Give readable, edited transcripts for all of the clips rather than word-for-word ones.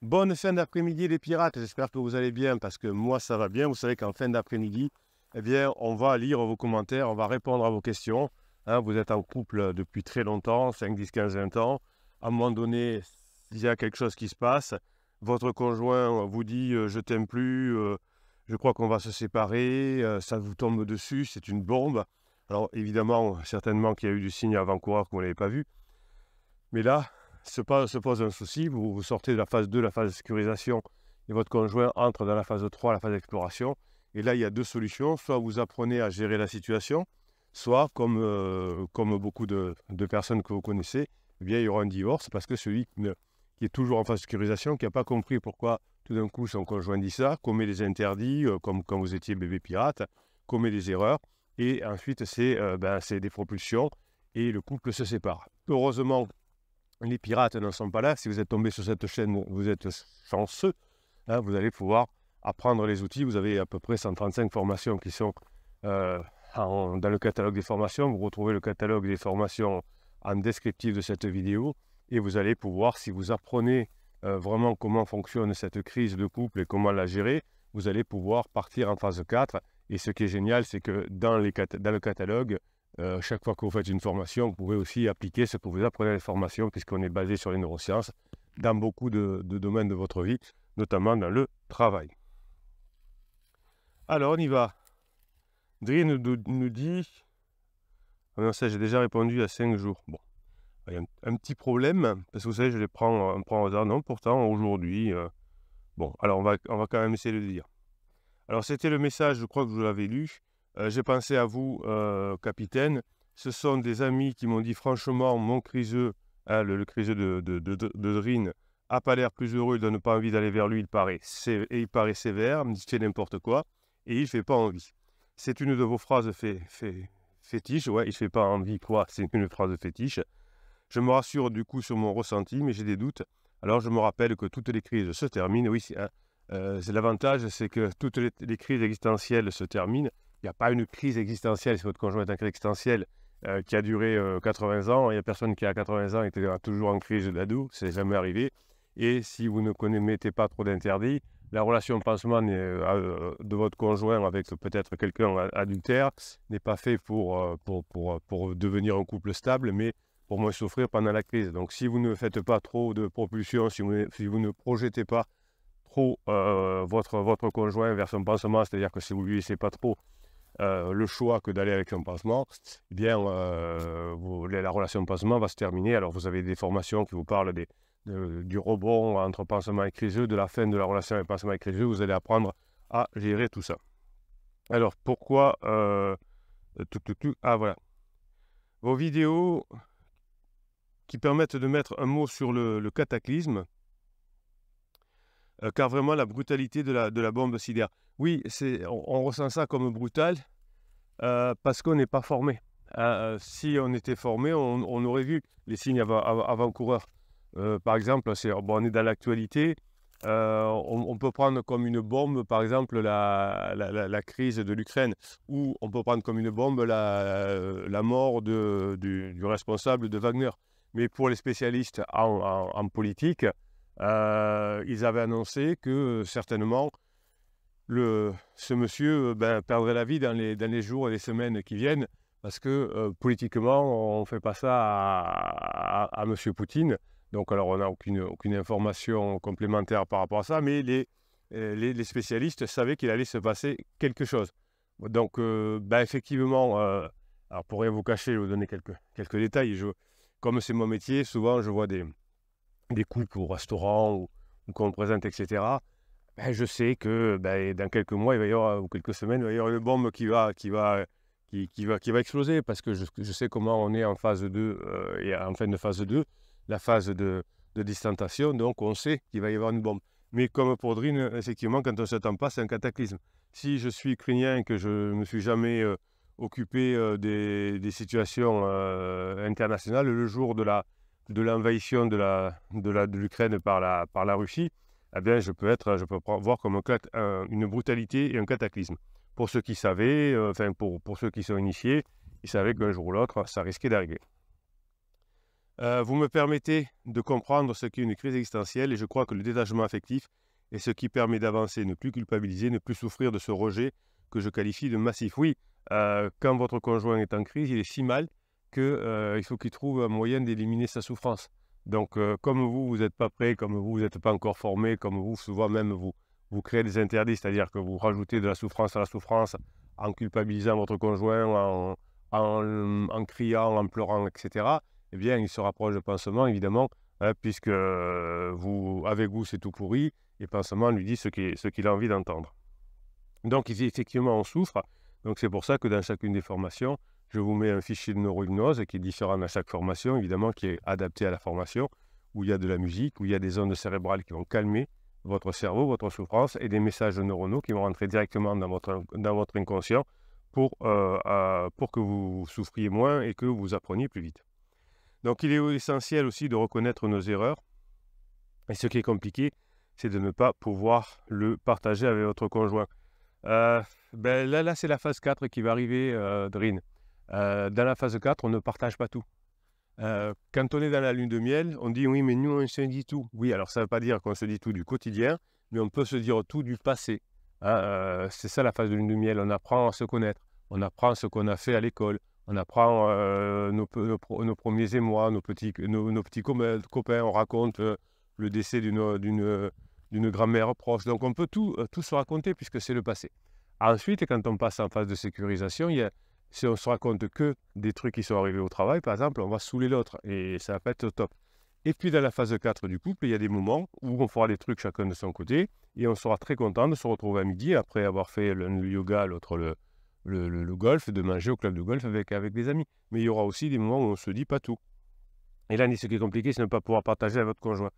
Bonne fin d'après-midi les pirates, j'espère que vous allez bien parce que moi ça va bien. Vous savez qu'en fin d'après-midi, eh bien, on va lire vos commentaires, on va répondre à vos questions. Hein, vous êtes en couple depuis très longtemps, 5, 10, 15, 20 ans. À un moment donné, il y a quelque chose qui se passe. Votre conjoint vous dit je t'aime plus, je crois qu'on va se séparer, ça vous tombe dessus, c'est une bombe. Alors évidemment, certainement qu'il y a eu du signe avant-coureur que vous n'avez pas vu. Mais là, se pose un souci, vous sortez de la phase 2, la phase de sécurisation, et votre conjoint entre dans la phase 3, la phase d'exploration. Et là, il y a deux solutions. Soit vous apprenez à gérer la situation, soit, comme beaucoup de personnes que vous connaissez, eh bien, il y aura un divorce parce que celui qui est toujours en phase de sécurisation, qui n'a pas compris pourquoi tout d'un coup son conjoint dit ça, commet des interdits, comme quand vous étiez bébé pirate, commet des erreurs, et ensuite c'est des propulsions, et le couple se sépare. Heureusement, les pirates ne sont pas là. Si vous êtes tombé sur cette chaîne, vous êtes chanceux. Hein, vous allez pouvoir apprendre les outils. Vous avez à peu près 135 formations qui sont dans le catalogue des formations. Vous retrouvez le catalogue des formations en descriptif de cette vidéo. Et vous allez pouvoir, si vous apprenez vraiment comment fonctionne cette crise de couple et comment la gérer, vous allez pouvoir partir en phase 4. Et ce qui est génial, c'est que dans le catalogue, chaque fois que vous faites une formation, vous pouvez aussi appliquer ce que vous apprenez à la formation, puisqu'on est basé sur les neurosciences, dans beaucoup de domaines de votre vie, notamment dans le travail. Alors, on y va. Dri nous dit... Ah non, ça, j'ai déjà répondu il y a 5 jours. Bon, il y a un petit problème, parce que vous savez, je les prends au hasard. Non, pourtant, aujourd'hui... Bon, alors, on va quand même essayer de le dire. Alors, c'était le message, je crois que vous l'avez lu. J'ai pensé à vous, capitaine. Ce sont des amis qui m'ont dit franchement, mon criseux, hein, le criseux de Drin, a pas l'air plus heureux, il donne pas envie d'aller vers lui, il paraît sévère, il fait n'importe quoi, et il fait pas envie. C'est une de vos phrases fétiche, ouais, il fait pas envie quoi, c'est une phrase fétiche. Je me rassure du coup sur mon ressenti, mais j'ai des doutes. Alors je me rappelle que toutes les crises se terminent, oui, c'est l'avantage, c'est que toutes les crises existentielles se terminent. Il n'y a pas une crise existentielle, si votre conjoint est en crise existentielle, qui a duré 80 ans. Il n'y a personne qui a 80 ans et qui est toujours en crise d'ado, c'est jamais arrivé. Et si vous ne mettez pas trop d'interdits, la relation pansement de votre conjoint avec peut-être quelqu'un adultère n'est pas fait pour devenir un couple stable, mais pour moins souffrir pendant la crise. Donc si vous ne faites pas trop de propulsion, si vous ne projetez pas trop votre conjoint vers son pansement, c'est-à-dire que si vous ne lui laissez pas trop le choix que d'aller avec son pansement, eh bien la relation de pansement va se terminer. Alors vous avez des formations qui vous parlent du rebond entre pansement et criseux, de la fin de la relation avec pansement et criseux. Vous allez apprendre à gérer tout ça. Alors pourquoi ah voilà. Vos vidéos qui permettent de mettre un mot sur le cataclysme, car vraiment la brutalité de la bombe cider. Oui, on ressent ça comme brutal parce qu'on n'est pas formé. Si on était formé, on aurait vu les signes avant-coureurs. Par exemple, on est dans l'actualité, on peut prendre comme une bombe, par exemple, la crise de l'Ukraine, ou on peut prendre comme une bombe la mort du responsable de Wagner. Mais pour les spécialistes en politique, ils avaient annoncé que certainement ce monsieur perdrait la vie dans les jours et les semaines qui viennent, parce que politiquement, on ne fait pas ça à M. Poutine. Donc, alors, on n'a aucune information complémentaire par rapport à ça, mais les spécialistes savaient qu'il allait se passer quelque chose. Donc, effectivement, alors pour rien vous cacher, je vais vous donner quelques détails. Comme c'est mon métier, souvent, je vois des couples au restaurant ou qu'on me présente, etc. Je sais que dans quelques mois, il va y avoir, ou quelques semaines, il va y avoir une bombe qui va exploser, parce que je sais comment on est en phase 2 et en fin de phase 2, la phase de distanciation, donc on sait qu'il va y avoir une bombe. Mais comme pour Drin, effectivement, quand on ne s'attend pas, c'est un cataclysme. Si je suis ukrainien et que je ne me suis jamais occupé des situations internationales, le jour de l'envahissement de l'Ukraine par la Russie, eh bien, je peux voir comme une brutalité et un cataclysme. Pour ceux qui savaient, pour ceux qui sont initiés, ils savaient qu'un jour ou l'autre, ça risquait d'arriver. Vous me permettez de comprendre ce qu'est une crise existentielle et je crois que le détachement affectif est ce qui permet d'avancer, ne plus culpabiliser, ne plus souffrir de ce rejet que je qualifie de massif. Oui, quand votre conjoint est en crise, il est si mal qu'il faut qu'il trouve un moyen d'éliminer sa souffrance. Donc, comme vous n'êtes pas prêt, comme vous n'êtes pas encore formé, comme vous, souvent même, vous créez des interdits, c'est-à-dire que vous rajoutez de la souffrance à la souffrance en culpabilisant votre conjoint, en criant, en pleurant, etc., eh bien, il se rapproche de pansement, évidemment, hein, puisque avec vous, c'est tout pourri, et pansement lui dit ce qu'il a envie d'entendre. Donc, effectivement, on souffre. Donc, c'est pour ça que dans chacune des formations, je vous mets un fichier de neurohypnose qui est différent à chaque formation, évidemment, qui est adapté à la formation, où il y a de la musique, où il y a des ondes cérébrales qui vont calmer votre cerveau, votre souffrance, et des messages neuronaux qui vont rentrer directement dans votre inconscient pour que vous souffriez moins et que vous appreniez plus vite. Donc, il est essentiel aussi de reconnaître nos erreurs. Et ce qui est compliqué, c'est de ne pas pouvoir le partager avec votre conjoint. Là, c'est la phase 4 qui va arriver, Drin. Dans la phase 4, on ne partage pas tout. Quand on est dans la lune de miel, on dit oui, mais nous, on se dit tout. Oui, alors ça ne veut pas dire qu'on se dit tout du quotidien, mais on peut se dire tout du passé. C'est ça la phase de lune de miel. On apprend à se connaître. On apprend ce qu'on a fait à l'école. On apprend nos premiers émois, nos petits copains. On raconte le décès d'une grand-mère proche. Donc on peut tout se raconter puisque c'est le passé. Ensuite, quand on passe en phase de sécurisation, si on se raconte que des trucs qui sont arrivés au travail, par exemple, on va saouler l'autre et ça va pas être top. Et puis dans la phase 4 du couple, il y a des moments où on fera des trucs chacun de son côté et on sera très content de se retrouver à midi après avoir fait le yoga, l'autre le golf, de manger au club de golf avec des amis. Mais il y aura aussi des moments où on ne se dit pas tout. Et là, ce qui est compliqué, c'est de ne pas pouvoir partager avec votre conjoint.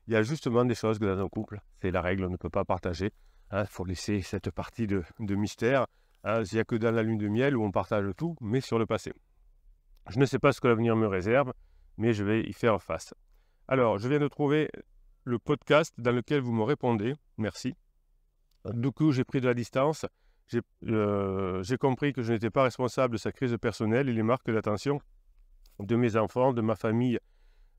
Il y a justement des choses que dans un couple, c'est la règle, on ne peut pas partager. Il faut laisser cette partie de mystère. Il n'y a que dans la lune de miel où on partage tout, mais sur le passé. Je ne sais pas ce que l'avenir me réserve, mais je vais y faire face. Alors, je viens de trouver le podcast dans lequel vous me répondez. Merci. Du coup, j'ai pris de la distance. J'ai compris que je n'étais pas responsable de sa crise personnelle et les marques d'attention de mes enfants, de ma famille,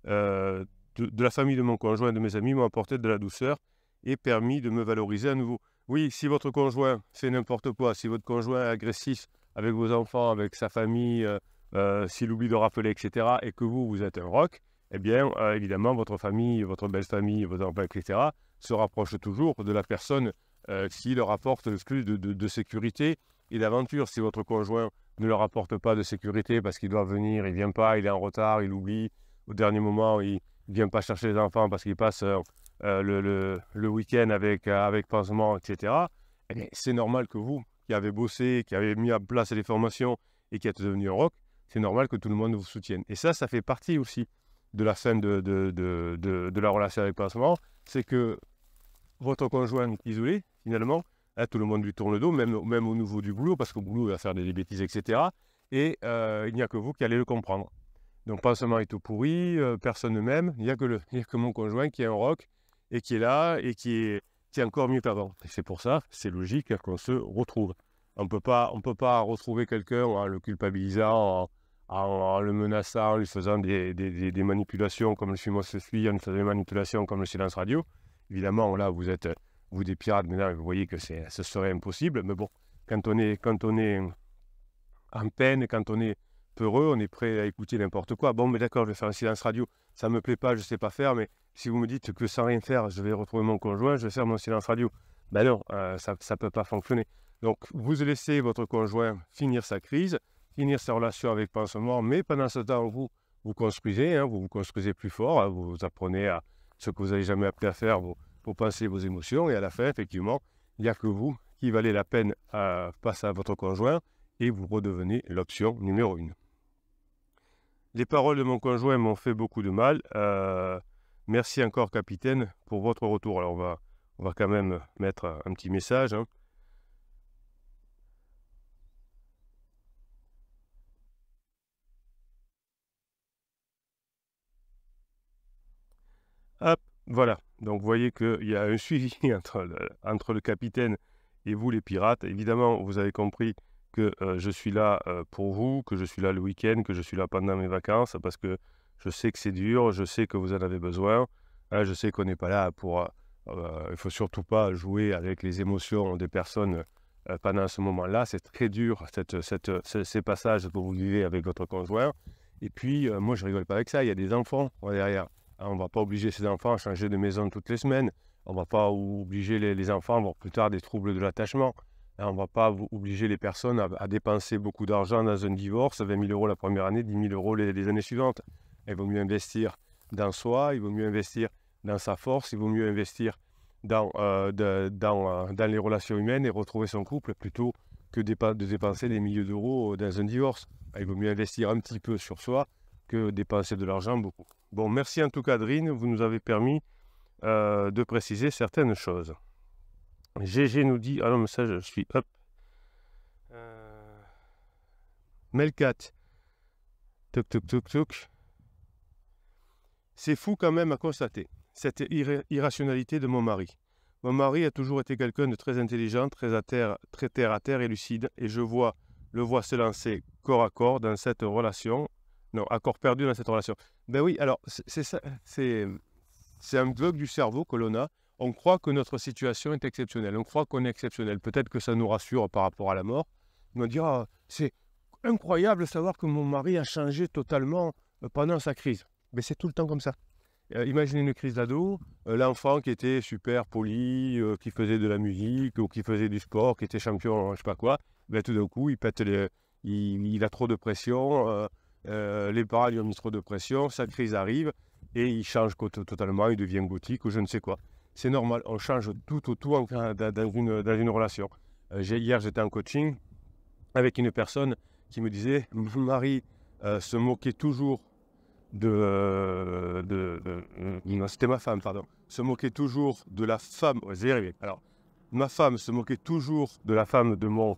de la famille de mon conjoint et de mes amis m'ont apporté de la douceur et permis de me valoriser à nouveau. Oui, si votre conjoint fait n'importe quoi, si votre conjoint est agressif avec vos enfants, avec sa famille, s'il oublie de rappeler, etc., et que vous êtes un rock, eh bien, évidemment, votre famille, votre belle famille, vos enfants, etc., se rapprochent toujours de la personne qui leur apporte le plus de sécurité et d'aventure. Si votre conjoint ne leur apporte pas de sécurité parce qu'il doit venir, il ne vient pas, il est en retard, il oublie, au dernier moment, il ne vient pas chercher les enfants parce qu'il passe le week-end avec pansement, etc., eh c'est normal que vous, qui avez bossé, qui avez mis en place les formations et qui êtes devenu un rock, c'est normal que tout le monde vous soutienne. Et ça fait partie aussi de la fin de la relation avec pansement, c'est que votre conjoint est isolé, finalement, tout le monde lui tourne le dos, même au niveau du boulot, parce qu'au boulot, il va faire des bêtises, etc. Et il n'y a que vous qui allez le comprendre. Donc, pansement est tout pourri, personne ne m'aime, il n'y a que mon conjoint qui est un rock, et qui est là, et qui est encore mieux qu'avant. Et c'est pour ça, c'est logique qu'on se retrouve. On ne peut pas retrouver quelqu'un en le culpabilisant, en le menaçant, en lui faisant des manipulations comme le suis-moi se suit, en lui faisant des manipulations comme le silence radio. Évidemment, là, vous êtes des pirates, mais là, vous voyez que ce serait impossible. Mais bon, quand on est en peine, quand on est peureux, on est prêt à écouter n'importe quoi. Bon, mais d'accord, je vais faire un silence radio. Ça ne me plaît pas, je ne sais pas faire, mais si vous me dites que sans rien faire, je vais retrouver mon conjoint, je vais faire mon silence radio. Ben non, ça ne peut pas fonctionner. Donc, vous laissez votre conjoint finir sa crise, finir sa relation avec pansement, mais pendant ce temps, vous construisez, vous vous construisez plus fort, vous apprenez à ce que vous n'avez jamais appris à faire, vous pensez vos émotions, et à la fin, effectivement, il n'y a que vous qui valez la peine face à votre conjoint, et vous redevenez l'option numéro 1. Les paroles de mon conjoint m'ont fait beaucoup de mal. Merci encore, capitaine, pour votre retour. Alors, on va quand même mettre un petit message. Hop, voilà. Donc, vous voyez qu'il y a un suivi entre le capitaine et vous, les pirates. Évidemment, vous avez compris que je suis là pour vous, que je suis là le week-end, que je suis là pendant mes vacances, parce que Je sais que c'est dur, je sais que vous en avez besoin. Hein, je sais qu'on n'est pas là pour... il ne faut surtout pas jouer avec les émotions des personnes pendant ce moment-là. C'est très dur, ces passages que vous vivez avec votre conjoint. Et puis, moi, je ne rigole pas avec ça. Il y a des enfants derrière. Hein, on ne va pas obliger ces enfants à changer de maison toutes les semaines. On ne va pas obliger les enfants à avoir plus tard des troubles de l'attachement. Hein, on ne va pas obliger les personnes à dépenser beaucoup d'argent dans un divorce, 20 000 euros la première année, 10 000 euros les années suivantes. Il vaut mieux investir dans soi, il vaut mieux investir dans sa force, il vaut mieux investir dans les relations humaines et retrouver son couple plutôt que de dépenser des milliers d'euros dans un divorce. Il vaut mieux investir un petit peu sur soi que dépenser de l'argent beaucoup. Bon, merci en tout cas, Adrine, vous nous avez permis de préciser certaines choses. GG nous dit, alors mais ça je suis, hop, Melcat, toc toc toc toc, c'est fou quand même à constater, cette irrationalité de mon mari. Mon mari a toujours été quelqu'un de très intelligent, très terre à terre et lucide, et le vois se lancer corps à corps dans cette relation, non, à corps perdu dans cette relation. Ben oui, alors c'est ça, c'est un bug du cerveau que l'on a. On croit que notre situation est exceptionnelle, on croit qu'on est exceptionnel. Peut-être que ça nous rassure par rapport à la mort. On va dire, ah, c'est incroyable de savoir que mon mari a changé totalement pendant sa crise. Mais c'est tout le temps comme ça. Imaginez une crise d'ado, l'enfant qui était super poli, qui faisait de la musique ou qui faisait du sport, qui était champion, je ne sais pas quoi, ben, tout d'un coup, il a trop de pression, les parents lui ont mis trop de pression, sa crise arrive et il change totalement, il devient gothique ou je ne sais quoi. C'est normal, on change tout dans une relation. Hier, j'étais en coaching avec une personne qui me disait, mon mari se moquait toujours non, c'était ma femme, pardon, se moquait toujours de la femme, ouais, j'y arrivé. Alors, ma femme se moquait toujours de la femme de mon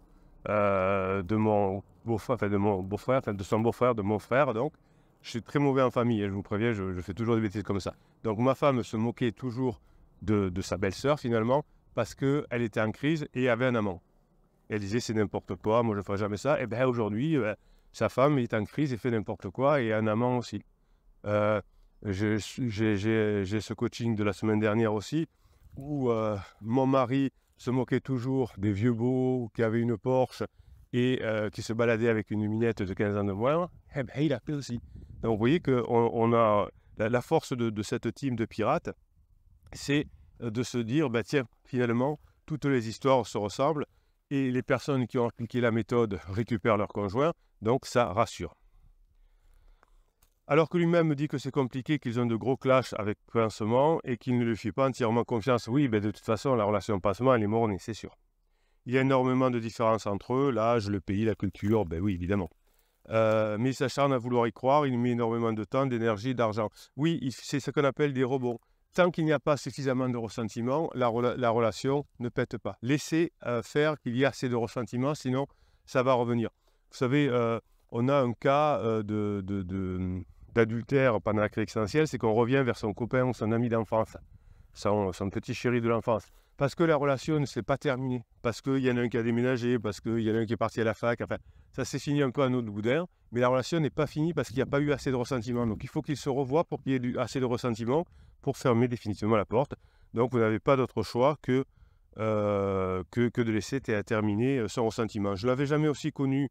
beau-frère, enfin de mon beau-frère, enfin de son beau-frère, de mon frère, donc. Je suis très mauvais en famille, je vous préviens, je fais toujours des bêtises comme ça. Donc ma femme se moquait toujours de sa belle-sœur finalement, parce qu'elle était en crise et avait un amant. Elle disait c'est n'importe quoi, moi je ne ferai jamais ça. Et bien aujourd'hui, sa femme est en crise et fait n'importe quoi et un amant aussi. J'ai ce coaching de la semaine dernière aussi, où mon mari se moquait toujours des vieux beaux qui avaient une Porsche et qui se baladait avec une minette de 15 ans de moins. Eh ben, il a fait aussi. Donc vous voyez qu'on a la force de cette team de pirates, c'est de se dire, bah, tiens, finalement, toutes les histoires se ressemblent et les personnes qui ont appliqué la méthode récupèrent leur conjoint, donc ça rassure. Alors que lui-même me dit que c'est compliqué, qu'ils ont de gros clashs avec Pansement et qu'il ne lui fait pas entièrement confiance. Oui, ben de toute façon, la relation Pansement, elle est mornée, c'est sûr. Il y a énormément de différences entre eux, l'âge, le pays, la culture, ben oui, évidemment. Mais il s'acharne à vouloir y croire, il met énormément de temps, d'énergie, d'argent. Oui, c'est ce qu'on appelle des rebonds. Tant qu'il n'y a pas suffisamment de ressentiment, la relation ne pète pas. Laissez faire qu'il y ait assez de ressentiment, sinon ça va revenir. Vous savez, on a un cas d'adultère pendant la crise existentielle, c'est qu'on revient vers son copain ou son ami d'enfance, son petit chéri de l'enfance. Parce que la relation ne s'est pas terminée, parce qu'il y en a un qui a déménagé, parce qu'il y en a un qui est parti à la fac, enfin, ça s'est fini un peu à notre boudin, mais la relation n'est pas finie parce qu'il n'y a pas eu assez de ressentiment. Donc il faut qu'il se revoie pour qu'il y ait assez de ressentiment pour fermer définitivement la porte. Donc vous n'avez pas d'autre choix que de laisser terminer son ressentiment. Je ne l'avais jamais aussi connu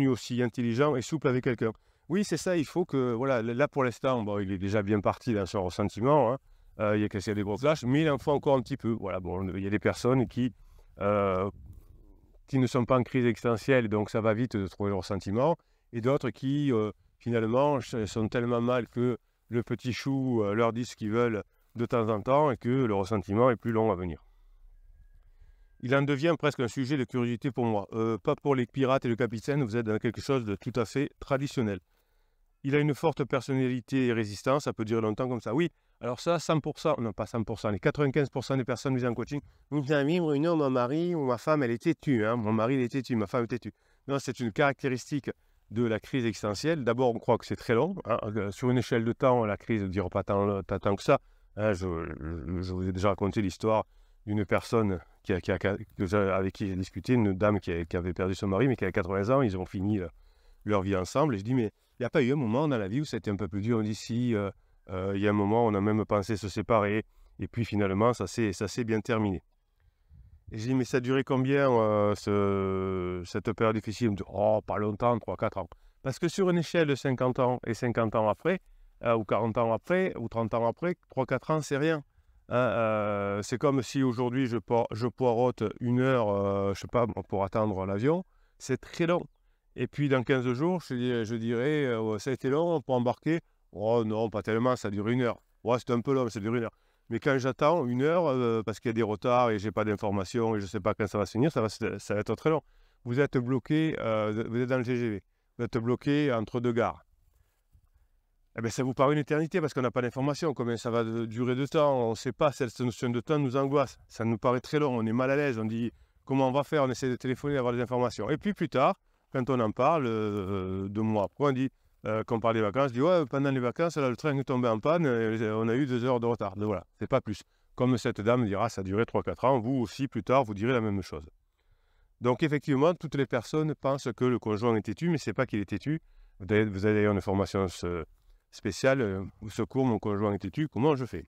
aussi intelligent et souple avec quelqu'un. Oui, c'est ça, il faut que, voilà, là pour l'instant, bon, il est déjà bien parti dans son ressentiment, hein. Il y a des gros clashs, mais il en faut encore un petit peu. Voilà, bon, il y a des personnes qui ne sont pas en crise existentielle, donc ça va vite de trouver le ressentiment, et d'autres qui, finalement, sont tellement mal que le petit chou leur dit ce qu'ils veulent de temps en temps et que le ressentiment est plus long à venir. Il en devient presque un sujet de curiosité pour moi. Pas pour les pirates et le capitaine, vous êtes dans quelque chose de tout à fait traditionnel. Il a une forte personnalité et résistance, ça peut durer longtemps comme ça. Oui, alors ça, 100%, non pas 100%, les 95% des personnes mises en coaching, vous me dites, Bruno, mon mari ou ma femme, elle est têtue, hein, mon mari, il est têtu, ma femme est têtue. Non, c'est une caractéristique de la crise existentielle. D'abord, on croit que c'est très long. Hein, sur une échelle de temps, la crise ne dure pas tant que ça. Hein, je vous ai déjà raconté l'histoire d'une personne avec qui j'ai discuté, une dame qui avait perdu son mari, mais qui a 80 ans, ils ont fini leur vie ensemble. Et je dis, mais Il n'y a pas eu un moment dans la vie où c'était un peu plus dur. On dit si, il y a un moment, on a même pensé se séparer. Et puis finalement, ça s'est bien terminé. Et j'ai dit, mais ça a duré combien cette période difficile? Oh, pas longtemps, 3-4 ans. Parce que sur une échelle de 50 ans et 50 ans après, ou 40 ans après, ou 30 ans après, 3-4 ans, c'est rien. Hein, c'est comme si aujourd'hui je poireaute 1 heure, je sais pas, pour attendre l'avion, c'est très long. Et puis dans 15 jours, je dirais, ça a été long pour embarquer. Oh non, pas tellement, ça dure 1 heure. Ouais, c'est un peu long, ça dure 1 heure. Mais quand j'attends 1 heure, parce qu'il y a des retards et j'ai pas d'informations et je ne sais pas quand ça va se finir, ça va être très long. Vous êtes bloqué, vous êtes dans le TGV, vous êtes bloqué entre 2 gares. Eh bien, ça vous paraît une éternité parce qu'on n'a pas d'informations. Combien ça va durer de temps? On ne sait pas. Cette notion de temps nous angoisse. Ça nous paraît très long. On est mal à l'aise. On dit comment on va faire? On essaie de téléphoner, d'avoir des informations. Et puis plus tard, quand on en parle, 2 mois après, on dit qu'on parle des vacances. On dit ouais, pendant les vacances, là, le train est tombé en panne. On a eu 2 heures de retard. Donc, voilà, c'est pas plus. Comme cette dame dira, ça a duré 3-4 ans. Vous aussi, plus tard, vous direz la même chose. Donc effectivement, toutes les personnes pensent que le conjoint est têtu, mais ce n'est pas qu'il est têtu. Vous avez d'ailleurs une formation spéciale, au secours, mon conjoint est têtu, comment je fais?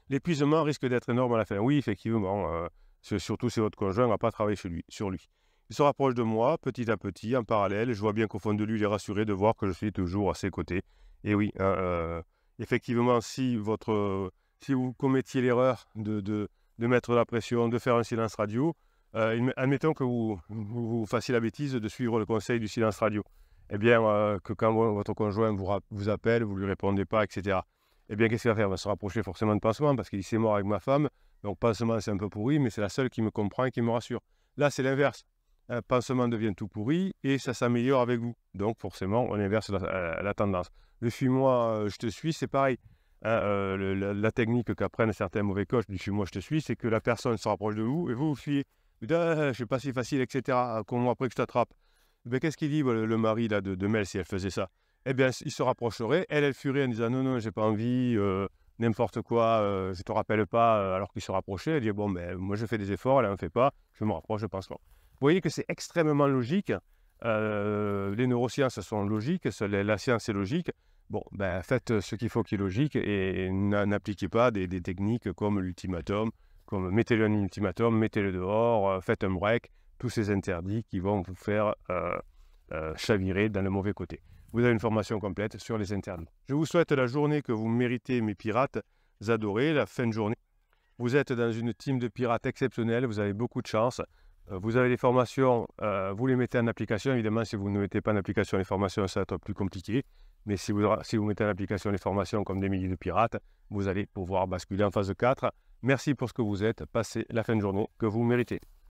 L'épuisement risque d'être énorme à la fin. Oui, effectivement, surtout si votre conjoint n'a pas travaillé sur lui. Il se rapproche de moi, petit à petit, en parallèle. Je vois bien qu'au fond de lui, il est rassuré de voir que je suis toujours à ses côtés. Et oui, hein, effectivement, si vous commettiez l'erreur de mettre la pression, de faire un silence radio, admettons que vous fassiez la bêtise de suivre le conseil du silence radio. Eh bien, que quand votre conjoint vous appelle, vous ne lui répondez pas, etc. Eh bien, qu'est-ce qu'il va faire? Il va se rapprocher forcément de pansement parce qu'il dit c'est mort avec ma femme. Donc, pansement, c'est un peu pourri, mais c'est la seule qui me comprend et qui me rassure. Là, c'est l'inverse. Pansement devient tout pourri et ça s'améliore avec vous. Donc, forcément, on inverse la tendance. Le suis-moi, je te suis, c'est pareil. Hein, la technique qu'apprennent certains mauvais coachs du suis-moi, je te suis, c'est que la personne se rapproche de vous et vous fuyez. Putain, je ne suis pas si facile, etc. Comment après que je t'attrape? Ben, qu'est-ce qu'il dit le mari là, de Mel si elle faisait ça? Eh bien, il se rapprocherait, elle fuirait en disant non, non, j'ai pas envie, n'importe quoi, je te rappelle pas, alors qu'il se rapprochait, elle dit bon, ben, moi je fais des efforts, elle en fait pas, je me rapproche, je pense pas. Vous voyez que c'est extrêmement logique, les neurosciences sont logiques, la science est logique. Bon, ben, faites ce qu'il faut qui est logique et n'appliquez pas des techniques comme l'ultimatum, comme mettez-le un ultimatum, mettez-le dehors, faites un break, tous ces interdits qui vont vous faire chavirer dans le mauvais côté. Vous avez une formation complète sur les interdits. Je vous souhaite la journée que vous méritez, mes pirates adorés, la fin de journée. Vous êtes dans une team de pirates exceptionnelle, vous avez beaucoup de chance. Vous avez des formations, vous les mettez en application. Évidemment, si vous ne mettez pas en application les formations, ça va être plus compliqué. Mais si vous mettez en application les formations comme des milliers de pirates, vous allez pouvoir basculer en phase 4. Merci pour ce que vous êtes. Passez la fin de journée que vous méritez.